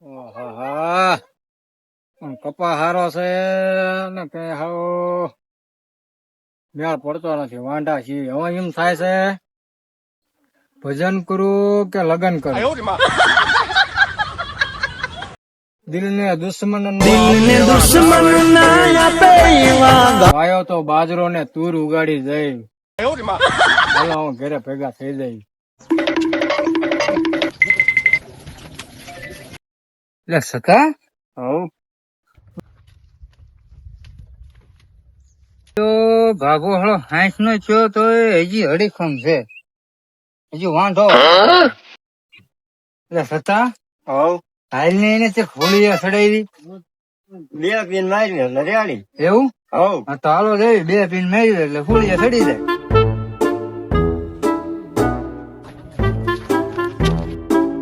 ઓહાહા. પણ કપા હારો છે ને કઈ હાવ મેળ પડતો નથી. વાંઢા છીએ. હવે એમ થાય છે ભજન કરું કે લગન કરું. દિલને દુશ્મન વાયો તો બાજરો ને તુર ઉગાડી જઈ. હાલો હું ઘરે ભેગા થઈ જાય. એટલે સકા હવ તો ભાગો હળો 60 નો થયો તો હજી હડીખમ છે. હજી વાંધો એટલે સતા હવ હાલ ને એને તે હોળી સડાવી બે પીન મારી એટલે રેડી. એવું હવ હા તો હાલો જઈ 2 પીન મેળવી એટલે હોળી સડી જાય.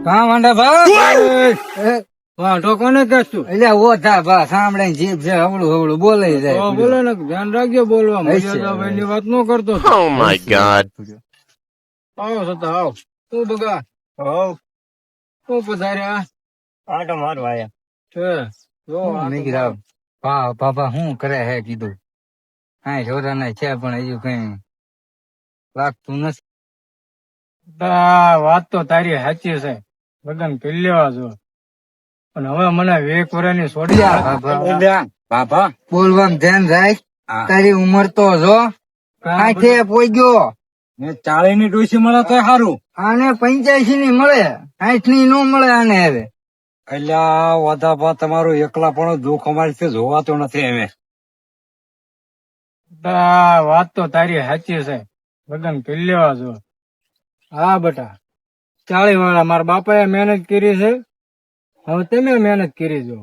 કા વાંડા ભાઈ વાંધો કોને કહેશું એટલે ઓછા ભા સાંભળે જીભ છે હવળું હવળું બોલે જાય. બોલો ને ધ્યાન રાખજો બોલવા. મર્યાદાભાઈ ની વાત ન કરતો. Oh my god. આવો સતા આવો. તું બગા હવ તું પધાર્યા આટો મારવા આયા. છે જો મેં કીધું બાબા શું કરે હે કીધું. હા છોરા ના છે પણ હજુ કઈ લાગતું નથી. વાત તો તારી સાચી છે. લગન કરી લેવા જો. પણ હવે મને 1 વર્ષની છોડી બાબા બોલવાનું ધ્યાન રાખ. તારી ઉંમર તો જો કાંઠે પોગ્યો. 40 ની ડોસી મળે તો સારું. આને 85 ની મળે 60 ની નો મળે આને હવે. એટલે વાધાપા તમારું એકલા પણ દુઃખ અમારી જોવાતો નથી. એમે વાત તો તારી સાચી છે. લગન કરી લેવા જો. હા બેટા 40 વાળા મારા બાપાએ મહેનત કરી છે. હવે તમે મહેનત કરી જો.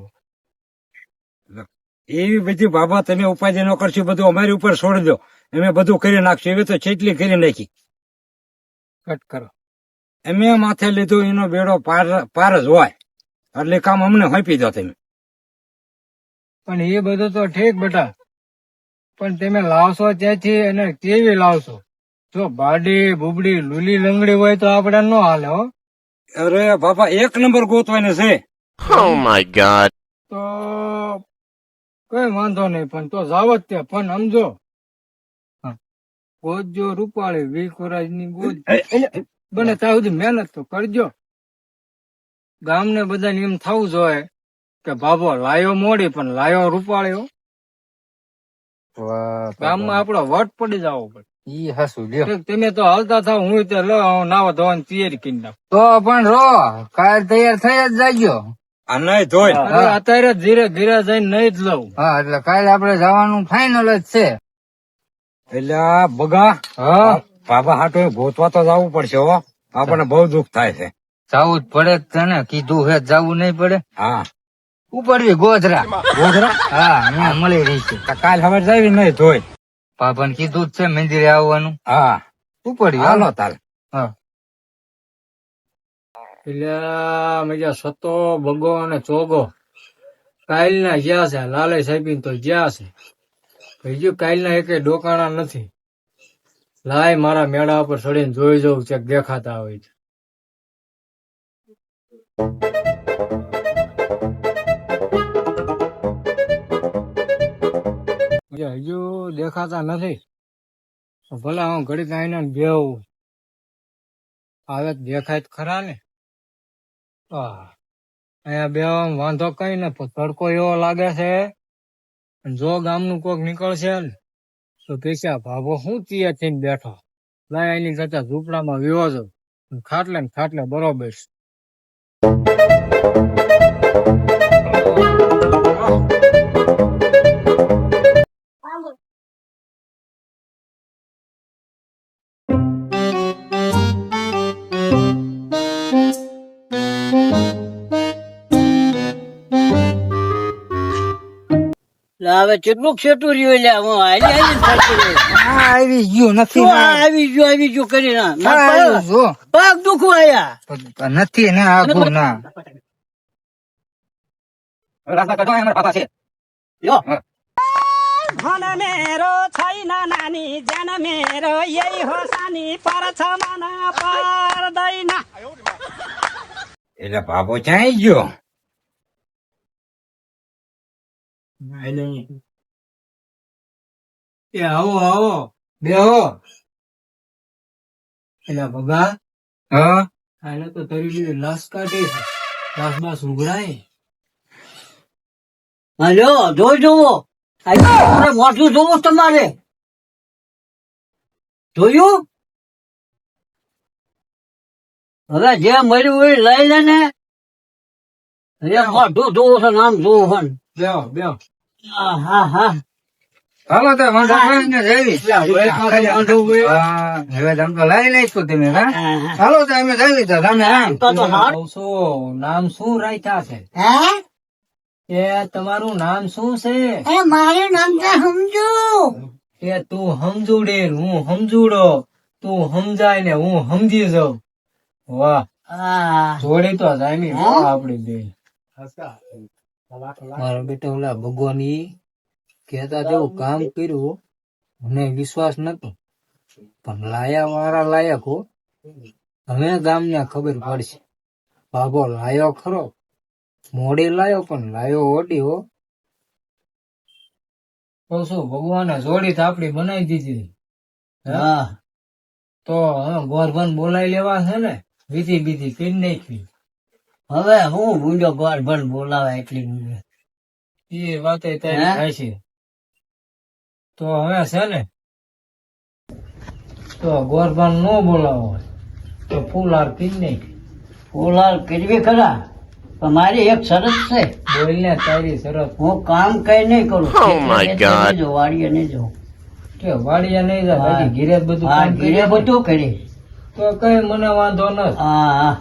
એવી બધી બાબા તમે ઉપાધિ ન કરશો. બધું અમારી ઉપર છોડી દો. અમે બધું કરી નાખશું. એવી તો ચેટલી કરી નાખી. કટ કરો. અમે માથે લીધું એનો બેડો પાર જ હોય. એટલે કામ અમને હોપી દો તમે. પણ એ બધું તો ઠીક બેટા. પણ તમે લાવશો ત્યાંથી અને કેવી લાવશો? જો બાડી બુબડી લુલી લંગડી હોય તો આપડે ન હાલે હો. અરે બાપા 1 નંબર ગોતવાને છે. Oh my god. તો કઈ વાંધો નહીં. પણ તો જાવ જ ત્યાં. પણ સમજો ગોજો રૂપાળી 20 વર્ષની ગોજ બને ત્યાં સુધી મહેનત તો કરજો. ગામને બધાને એમ થવું જોઈએ કે બાબો લાયો મોડી પણ લાયો રૂપાળ્યો. ગામમાં આપડો વટ પડી જાવ પડે. ઈ હાસુ લ્યો. તમે તો હાલતા થાવ. હું તો નાવા ધોવાની તૈયારી કરી નાખ. તો પણ રો કાલ તૈયાર થઈ જ જાજો. આ નહીં ધોઈ અત્યારે ધીરે ધીરે જઈને નહીં જ લઉં. હા એટલે કાલે આપડે જવાનું ફાઈનલ જ છે. એટલે બગા હા બાબા હાટો ગોતવા તો જવું પડશે હો. આપણને બહુ દુઃખ થાય છે. જવું જ પડે તને કીધું હે જવું નહીં પડે. હા ઉપડવી ગોધરા. ગોધરા હા અહીંયા મળી રહી છે. કાલ હવે જાવી નહીં ધોઈ. બાબાને કીધું જ છે મંદિરે આવવાનું. હા ઉપડવી હાલો તાલ. હા એટલે મજા સતો બગો અને ચોગો કાલ ના જ્યાં છે. લાલે સાહેબ તો જ્યાં છે. બીજું કાલ ના એક ડોકાણા નથી. લાય મારા મેળા ઉપર ચડીને જોઈ જવું છે દેખાતા હોય છે. હજુ દેખાતા નથી. ભલે હું ઘડી આવીને બેહું. હવે દેખાય ખરા ને. અહીંયા બેહવામાં વાંધો કઈ ને. તડકો એવો લાગે છે. જો ગામનું કોક નીકળશે ને તો પૈસા ભાભો શું તૈયાર થઈને બેઠો. લાય એની કરતા ઝૂંપડામાં વિવો છો. ખાટલે ને ખાટલે બરોબર. હવે કેટલું છેટું રહ્યું લે. હું આવી ગયું નથી. આવી ગયું કરી પગ દુખું આયા નથી ને આગું ના. मेरो छैन नानी जान मेरो यही हो सानी पर्छ मन पर्दैन. એટલે બાબો ચાઈ ગયો. એ આવો આવો બેહો. એટલે ભગા હા આને તો તારી લીધે લાશ કાઢી છે. લાશ બાસ ઉઘરાય. હાલો જોઈ જોવો તમારે મોટું જોવું તમારે જોયું હવે જે મળ્યું હોય એ લઈ લે ને અરે મોટું જોવું છે નામ જોવું છે બેહો બેહો. હા હા હા હાલો તો વાંધો ને જઈ હા હવે તમે તો લઈ લઈશું તમે હા હાલો તો અમે જઈ લીધા તમે હા તો હાર શું નામ શું રાખ્યા છે હે એ તમારું નામ શું છે એ મારું નામ તો સમજો એ તું સમજુડે હું સમજુડો તું સમજાય ને હું સમજી જાઉં વાહ હા જોડી તો જામી આપડી બે મારો બેટો ઓલા ભગવાન ઈ કેતા જેવું કામ કર્યું મને વિશ્વાસ નતો પણ લાયા વાળા લાયક હો હવે ગામને ખબર પડશે બાબો લાયો ખરો મોડી લાયો પણ લાયો ઓડી હો તો શું ભગવાને જોડી તો આપડી બનાવી દીધી હા તો હવે ગોરભન બોલાવી લેવા છે ને વિધિ બીધી કરી નાખવી હવે હું ભૂંડો ગોળ ભણ બોલાવે એટલી એ વાતે તારી થાય છે તો હવે છે ને તો ગોરભાન નો બોલાવો હોય તો ફૂલાર પી નાખી ફૂલાર કરવી ખરા પણ મારી એક શરત છે બોલ ને તારી શરત હું કામ કઈ નહીં કરું Oh my God. વાડીએ નહીં જવું કે વાડિયા નહીં જા બાકી ઘીરે જ બધું હા કામ ઘીરે કરી બધું કરી તો કઈ મને વાંધો નથી હા હા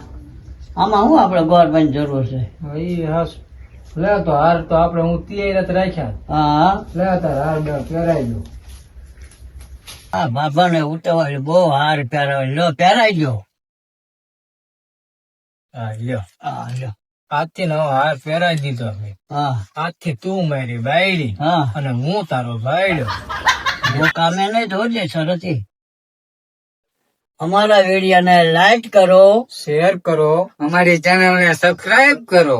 આમાં હું આપડે ગોળવાની જરૂર છે ઈ હાસ લે તો હાર તો આપડે હું તિયાર રાખ્યા હા લે તાર હાર બે પહેરાઈ દો આ બાબાને ઉતાવળ બહુ હાર પહેરાવે લો પહેરાઈ ગયો હા લ્યો હા લ્યો આજથી નવો હાર પહેરાઈ દીધો મેં હા આજથી તું મારી બાયડી હા અને હું તારો બાયડો હું કામે નહીં જોજે શરતી અમારા વિડીયોને લાઈક કરો શેર કરો અમારી ચેનલ ને સબસ્ક્રાઇબ કરો